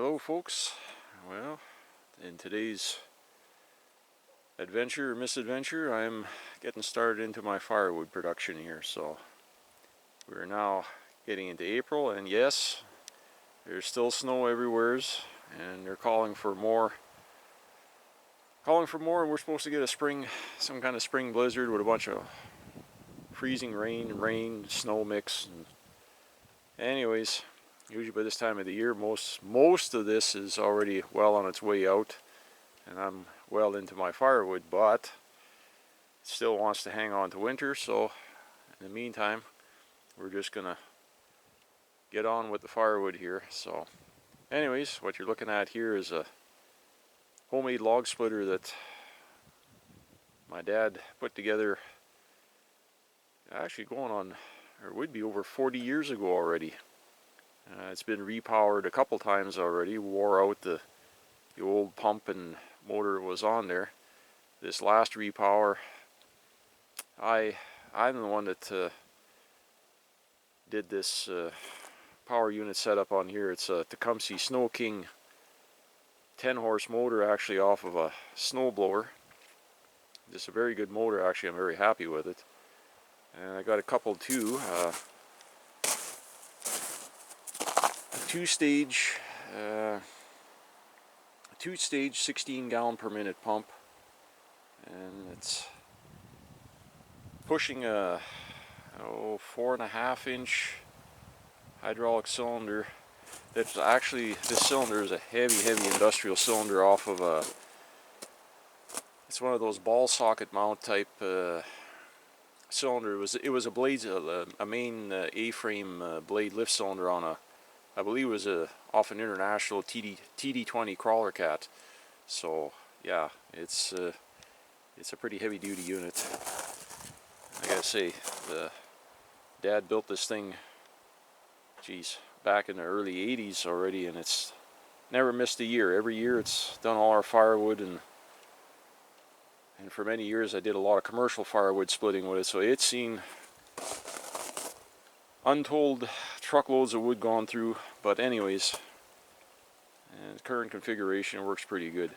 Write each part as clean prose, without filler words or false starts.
Hello folks. Well, in today's adventure or misadventure, I'm getting started into my firewood production here. So we're now getting into April, and yes, there's still snow everywhere, and they're calling for more, and we're supposed to get some kind of spring blizzard with a bunch of freezing rain, snow mix. And anyways, usually by this time of the year, most of this is already well on its way out, and I'm well into my firewood, but it still wants to hang on to winter. So in the meantime, we're just gonna get on with the firewood here. So anyways, what you're looking at here is a homemade log splitter that my dad put together, actually going on, or would be over 40 years ago already. It's been repowered a couple times already, wore out the old pump and motor was on there. This last repower, I'm the one that did this power unit setup on here. It's a Tecumseh Snow King 10-horse motor, actually off of a snow blower. It's a very good motor, actually. I'm very happy with it. And I got a couple too. A two-stage 16 gallon per minute pump, and it's pushing a 4.5 inch hydraulic cylinder. That's actually, this cylinder is a heavy industrial cylinder off of it's one of those ball socket mount type cylinder. It was a main A-frame blade lift cylinder on I believe it was off an international TD20 crawler cat. So yeah, it's a pretty heavy duty unit. I gotta say, the dad built this thing, geez, back in the early 80s already, and it's never missed a year. Every year it's done all our firewood, and for many years I did a lot of commercial firewood splitting with it, so it's seen untold truckloads of wood gone through. But anyways, and current configuration works pretty good.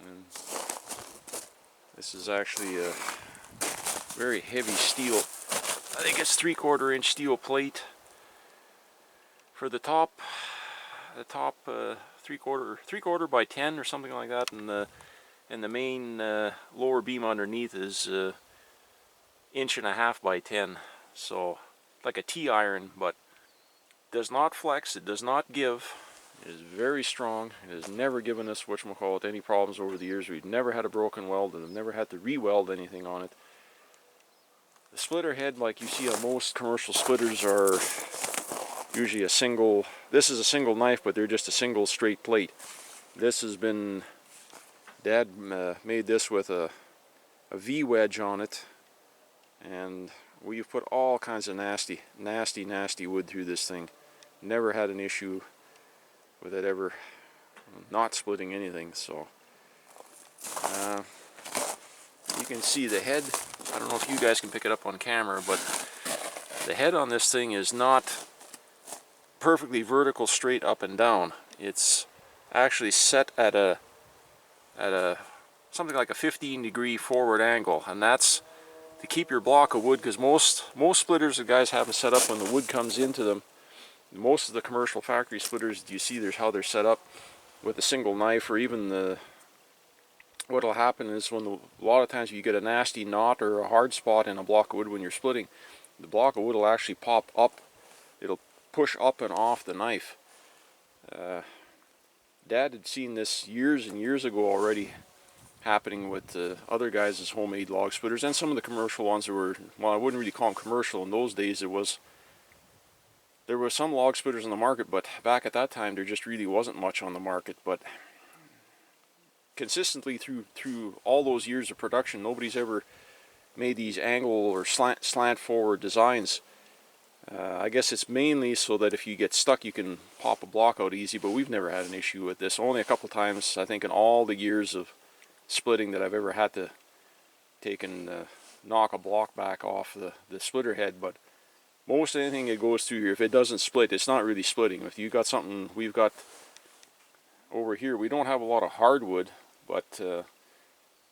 And this is actually a very heavy steel, I think it's 3/4 inch steel plate for the top 3/4 by 10 or something like that, and the main lower beam underneath is 1.5 inches by 10. So like a T-iron, but does not flex, it does not give. It is very strong. It has never given us, whatchamacallit, any problems over the years. We've never had a broken weld, and have never had to re-weld anything on it. The splitter head, like you see on most commercial splitters, are usually a single. This is a single knife, but they're just a single straight plate. This has been, Dad made this with a V wedge on it, and we've put all kinds of nasty wood through this thing. Never had an issue with it ever not splitting anything. So you can see the head. I don't know if you guys can pick it up on camera, but the head on this thing is not perfectly vertical straight up and down. It's actually set at a something like a 15-degree forward angle, and that's to keep your block of wood, because most splitters that guys have them set up when the wood comes into them. Most of the commercial factory splitters, you see there's how they're set up with a single knife, or even what'll happen is a lot of times you get a nasty knot or a hard spot in a block of wood when you're splitting, the block of wood will actually pop up. It'll push up and off the knife. Dad had seen this years and years ago already happening with other guys' homemade log splitters, and some of the commercial ones that were, well, I wouldn't really call them commercial in those days. There were some log splitters on the market, but back at that time there just really wasn't much on the market. But consistently through all those years of production, nobody's ever made these angle or slant forward designs. I guess it's mainly so that if you get stuck you can pop a block out easy, but we've never had an issue with this. Only a couple times, I think, in all the years of splitting that I've ever had to take and knock a block back off the splitter head. But most anything that goes through here, if it doesn't split, it's not really splitting. If you got something, we've got over here we don't have a lot of hardwood, but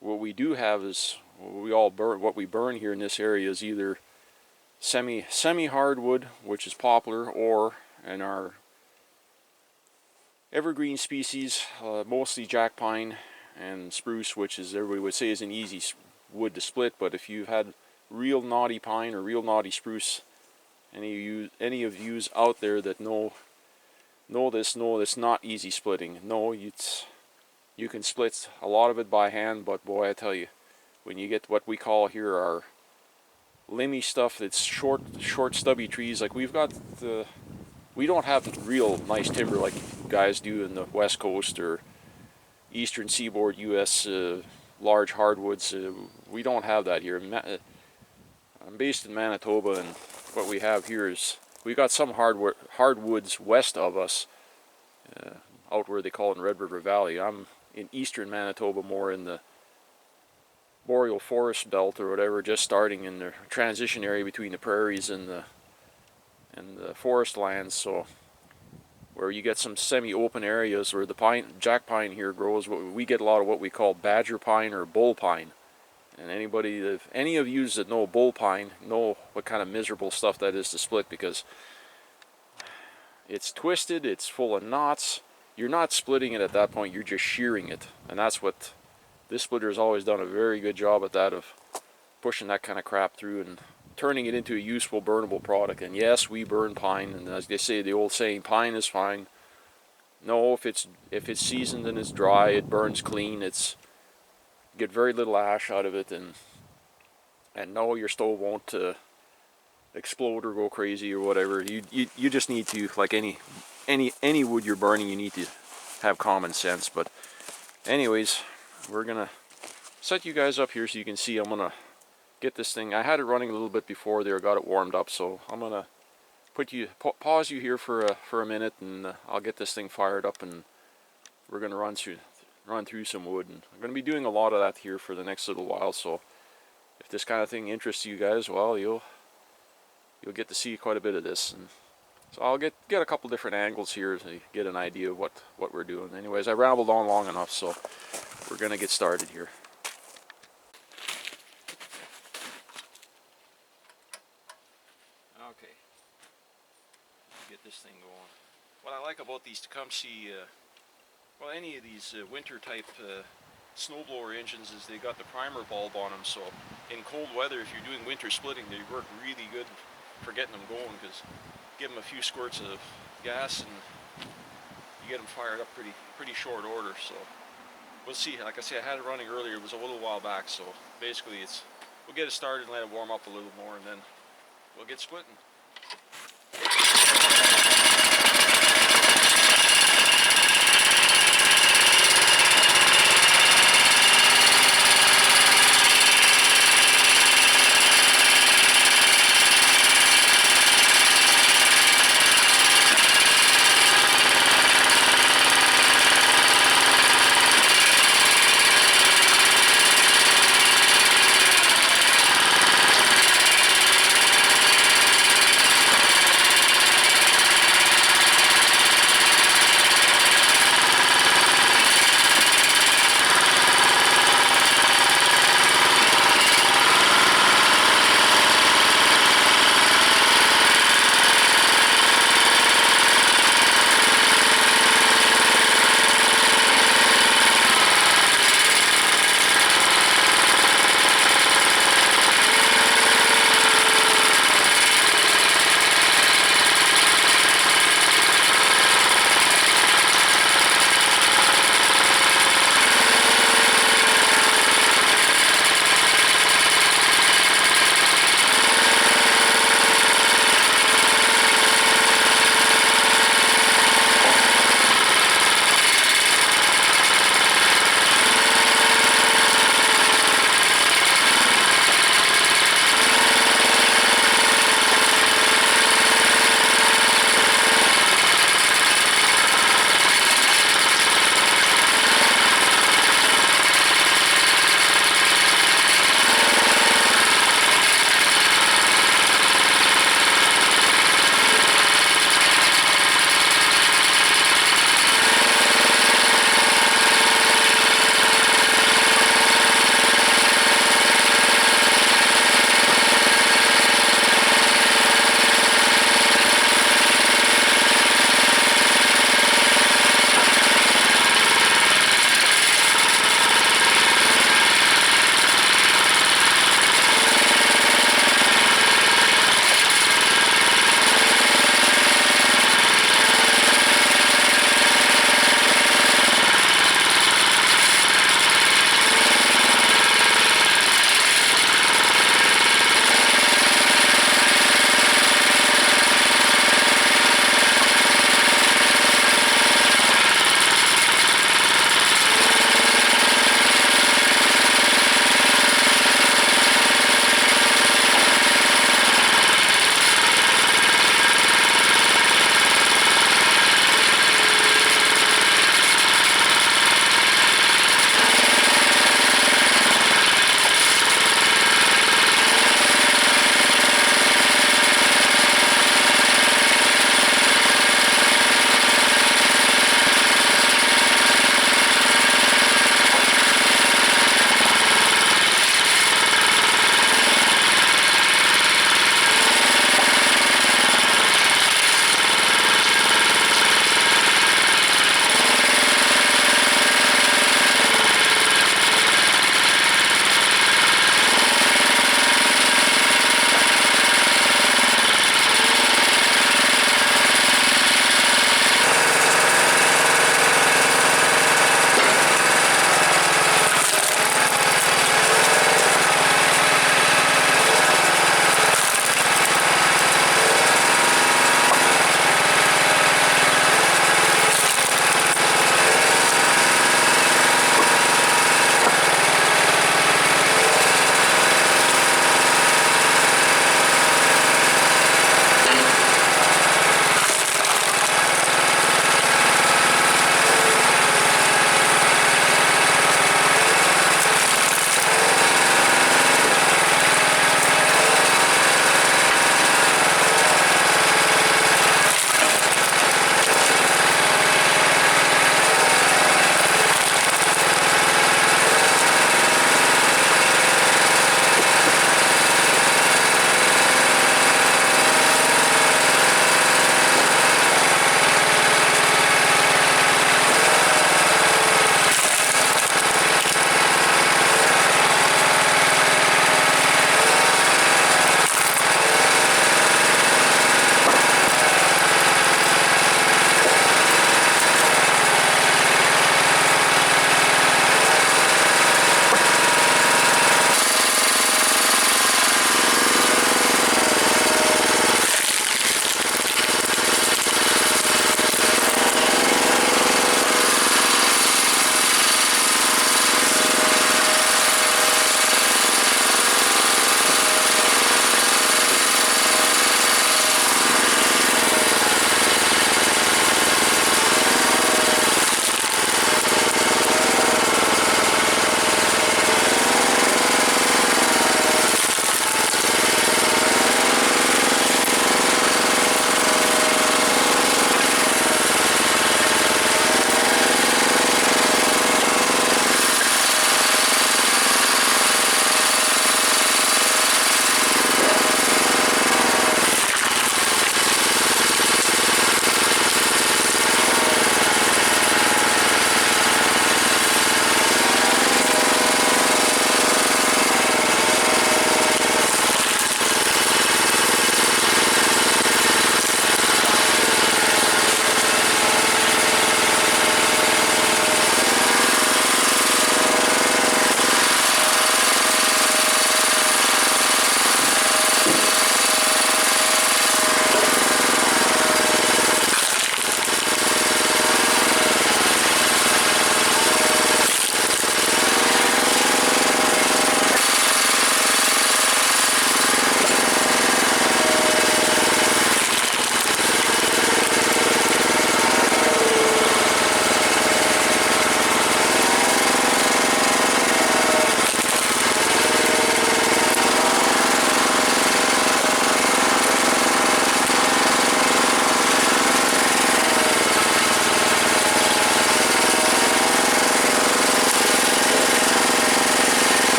what we do have is what we burn here in this area is either semi hardwood, which is poplar, or in our evergreen species, mostly jack pine and spruce, which is everybody would say is an easy wood to split. But if you've had real knotty pine or real knotty spruce, any of yous out there that know this not easy splitting. No, you can split a lot of it by hand, but boy, I tell you, when you get what we call here our limby stuff that's short stubby trees, like we don't have real nice timber like guys do in the West Coast or Eastern Seaboard U.S. Large hardwoods. We don't have that here. I'm based in Manitoba, and what we have here is we got some hardwoods west of us, out where they call it in Red River Valley. I'm in eastern Manitoba, more in the boreal forest belt or whatever, just starting in the transition area between the prairies and the forest lands. So where you get some semi-open areas where the jack pine here grows, we get a lot of what we call badger pine or bull pine. And any of you that know bull pine know what kind of miserable stuff that is to split, because it's twisted, it's full of knots. You're not splitting it at that point, you're just shearing it. And that's what this splitter has always done a very good job at, that of pushing that kind of crap through and turning it into a useful burnable product. And yes, we burn pine, and as they say, the old saying, pine is fine. No, if it's seasoned and it's dry, it burns clean. Get very little ash out of it, and no, your stove won't explode or go crazy or whatever. You just need to, like any wood you're burning, you need to have common sense. But anyways, we're gonna set you guys up here so you can see. I'm gonna get this thing. I had it running a little bit before there, got it warmed up, so I'm gonna pause you here for a minute, and I'll get this thing fired up, and we're gonna run through some wood. And I'm going to be doing a lot of that here for the next little while, so if this kind of thing interests you guys, well, you'll get to see quite a bit of this. And so I'll get a couple different angles here to get an idea of what we're doing. Anyways, I rambled on long enough, so we're going to get started here. Okay, get this thing going. What I like about these Tecumseh well, any of these winter type snowblower engines is they got the primer bulb on them, so in cold weather, if you're doing winter splitting, they work really good for getting them going, because give them a few squirts of gas and you get them fired up pretty short order. So we'll see. Like I said, I had it running earlier. It was a little while back, so basically we'll get it started and let it warm up a little more, and then we'll get splitting.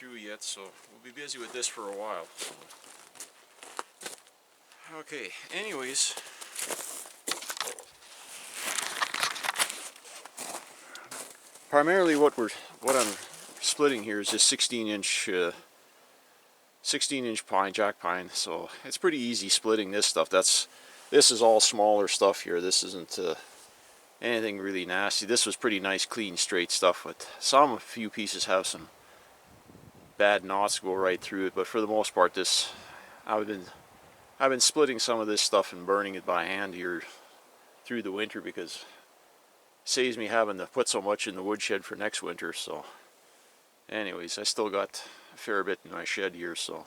through yet, so we'll be busy with this for a while. Okay, anyways, primarily what I'm splitting here is just 16-inch pine, jack pine. So it's pretty easy splitting this stuff. This is all smaller stuff here. This isn't anything really nasty. This was pretty nice, clean, straight stuff. But a few pieces have some bad knots go right through it. But for the most part, I've been splitting some of this stuff and burning it by hand here through the winter, because it saves me having to put so much in the woodshed for next winter. So anyways, I still got a fair bit in my shed here, so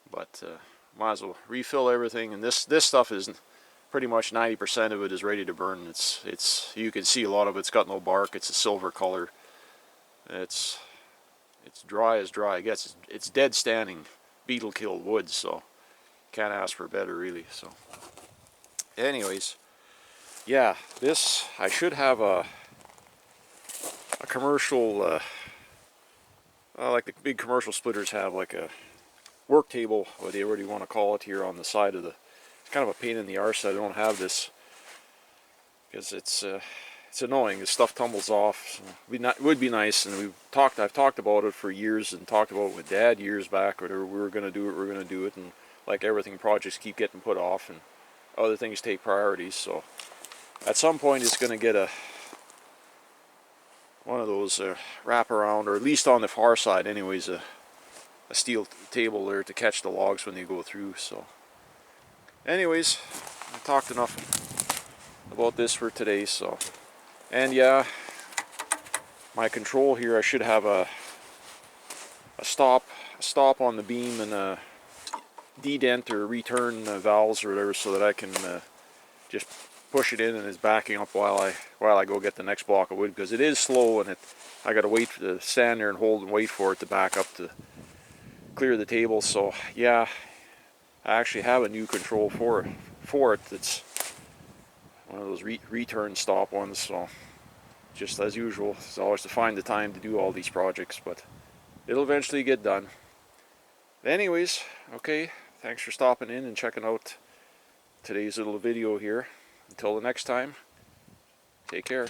but might as well refill everything. And this stuff is pretty much 90% of it is ready to burn. It's you can see a lot of it's got no bark. It's a silver color. It's dry as dry gets. It's dead standing beetle killed wood, so can't ask for better really. So anyways, yeah, this I should have a commercial like the big commercial splitters have, like a work table, whatever you want to call it, here on the side of the. It's kind of a pain in the arse that I don't have this, because it's annoying. The stuff tumbles off. So it would be nice, and I've talked about it for years, and talked about it with Dad years back. Whatever we were going to do it, and like everything, projects keep getting put off, and other things take priorities. So at some point, it's going to get one of those wraparound, or at least on the far side, anyways, a steel table there to catch the logs when they go through. So anyways, I talked enough about this for today. So, and yeah, my control here, I should have a stop on the beam, and a dedent or return valves or whatever, so that I can just push it in, and it's backing up while I go get the next block of wood, because it is slow, and I got to wait to stand there and hold and wait for it to back up to clear the table. So yeah, I actually have a new control for it. It's one of those return stop ones. So just as usual, it's always to find the time to do all these projects, but it'll eventually get done. Anyways, okay, thanks for stopping in and checking out today's little video here. Until the next time, take care.